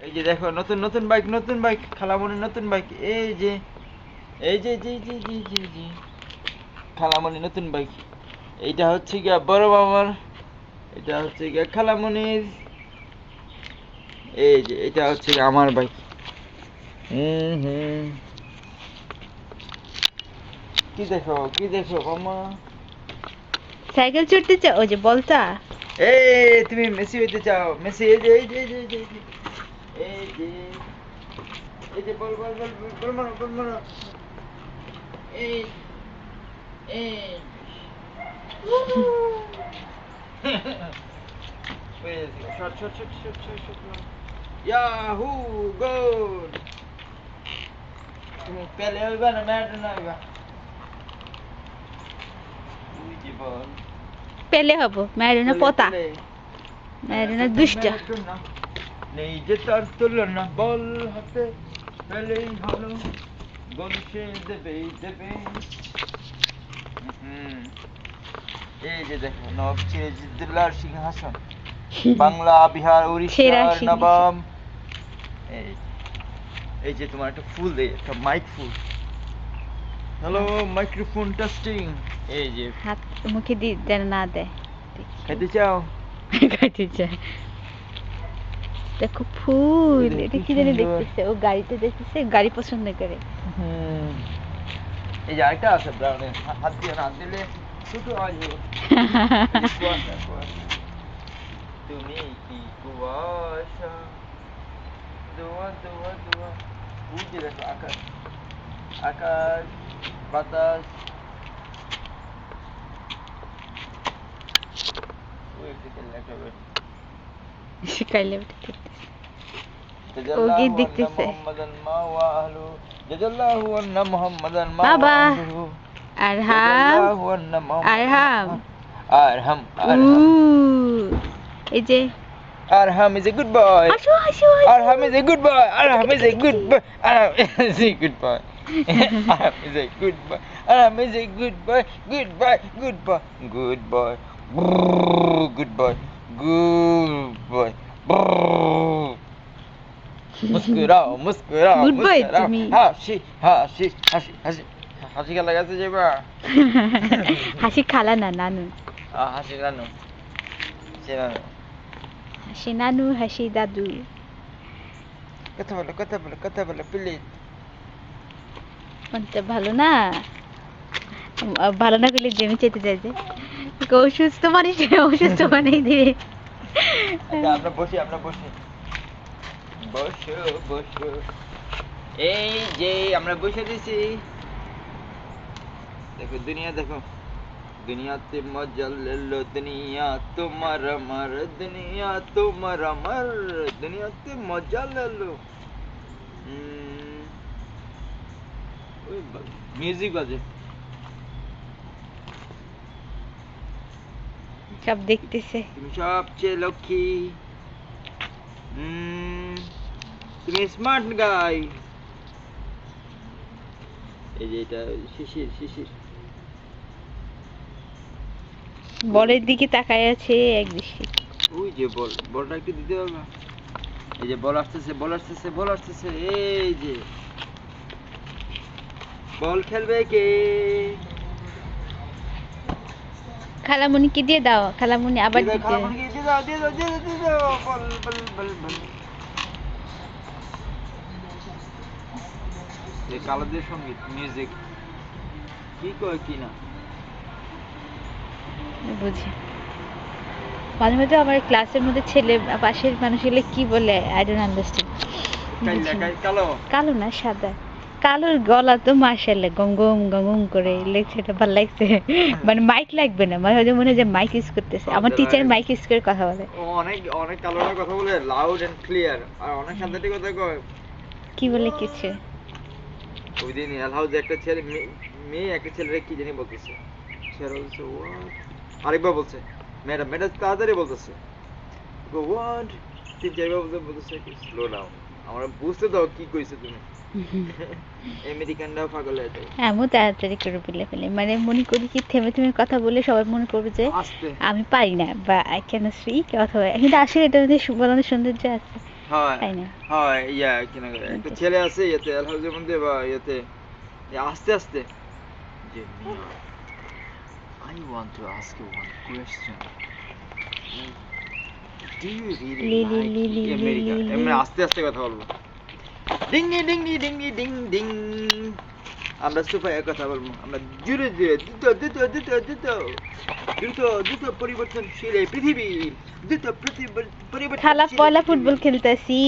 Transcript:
এই যে দেখো নতুন নতুন বাইক খালামণির নতুন বাইক। এই যে খালামণির নতুন বাইক। এইটা হচ্ছে গিয়া বড় মামার, এটা হচ্ছে গিয়া খালামণির, এই যে এটা হচ্ছে গিয়া আমার বাইক। কি দেখো মামা? সাইকেল চড়তে চাও? ওই যে বলটা। এই তুমি মেসি হইতে চাও? মেসি এই যে এই যে বল মারো। এই শট ইয়াহু গোল। তুমি পেলে হইবা না ম্যারাডোনা হইবা? ওই যে বল পেলে হবো, ম্যারাডোনা পোতা, ম্যারাডোনা দুষ্ট। নেই যে তার তুলনা, বল হাতে পেলেই হলো, গোল সে দেবে। এই যে দেখো নবাব সিরাজউদ্দৌলার সিংহাসন, বাংলা বিহার উড়িষ্যার নবাব। এই যে তোমার একটা ফুল দেয়, একটা মাইক ফুল। Hello microphone testing. এই যে হাত মুখে দি যেন না দেয়। খাইতে চাও? খাইতে চায়। দেখো ফুল, এটা কি জানি দেখতেছে, ও গাড়িতে দেখতেছে, গাড়ি পছন্দ করে। এই যে আরেকটা আছে ব্রাউনের, হাত দিয়ে না দিলে ছোট হয়। তুমি কি কুয়াশা, দোয়া ওই যে দেখো আকাশ বাতাস। ওই শিখাইলে ওকে দেখতেছে। বাবা আরহাম এই যে Arham is a good boy. Arham is a good boy. Arham is a good boy. Arham is a good boy. Arham is a good boy. Arham is a good boy. Good boy. Good boy. Good boy. Good boy. Good boy. মুস্কুরাও good boy তুমি। হাসি খেলা গেছে যাবা? হাসি খালা না, নানু। হাসি নানু হাসি নানু, হাসি দাদু। কথা বলো প্লিজ। কোনটা ভালো না? ভালো না করলে জেমি চেতে যায় যে অসুস্থ মানুষ, অসুস্থ বানিয়ে দিবে। আমরা বসি বসো। এই যে আমরা বসে দিছি। দেখো দুনিয়াতে মজা লেলো, দুনিয়া তোমার আমার, দুনিয়াতে মজা লেলো। মিউজিক বাজে। সব দেখতেছে। তুমি সবচেয়ে লক্ষ্মী, তুমি স্মার্ট গাই। এই যে এটা শিশির বলের দিকে তাকায় আছে এক দৃষ্টি। ওই যে বলটা একটু দিতে পারবে? এই যে বল আসতেছে। এই যে বল খেলবে কে? খালামুনিকে দিয়ে দাও, খালামুনি আবার দিতে। দিয়ে দাও বল। এই কালোদের সঙ্গীত মিউজিক কি কয় কি না বুঝি। মাঝে মাঝে আমার ক্লাসের মধ্যে ছেলে পাশের মানুষ এলে কি বলে, আই ডোন্ট আন্ডারস্ট্যান্ড। কালো না, সাদা। কালোর গলা তো মাশাআল্লাহ গম করে লেগছে, ভালো লাগছে। মানে মাইক লাগবে না, মাঝে মাঝে মনে হয় যে মাইক ইউজ করতেছে। আমার টিচার মাইক ইউজ করে কথা বলে। অনেক কালোরা কথা বলে লাউড এন্ড ক্লিয়ার, আর অনেক সাদাটি কথা কয়। কি বলে কিছু? ওই দিন এলহাউজে একটা ছেলে মেয়ে একটা ছেলেরে কি জানি বলতেছে, ছেলে বলছে হোয়াট, আরেকবার বলছে ম্যাডাম তাড়াতাড়ি বলতেছে হোয়াট, তিন চারবার বলতেছে স্লো ডাউন। আমরা বুঝতে দাও কি কইছে তুমি। আমেরিকানরাও পাগল হয়ে যায়। আমিও তাড়াতাড়ি করে বলে ফেলি, মানে মনে করি কি থেমে কথা বলে সবাই মনে করবে যে আমি পারি না বা আই ক্যান স্পিক অথবা, কিন্তু আসলে এটা বলানোর সৌন্দর্য আছে। হয় তাই না? হয় ইয়া কিনা করে একটা ছেলে আছে ইয়েতে আলহাজের মধ্যে বা ইয়েতে আস্তে আস্তে যে মিয়া I want to ask you one question. Do you really like America? এমনি আস্তে আস্তে কথা বলবো। Ding ding ding ding ding ding. আমরা সোফায় কথা বলবো। আমরা জোরে জোরে দ্রুত পরিবর্তনশীল এই পৃথিবী দ্রুত পরিবর্তন খালা পয়লা ফুটবল খেলতেছি।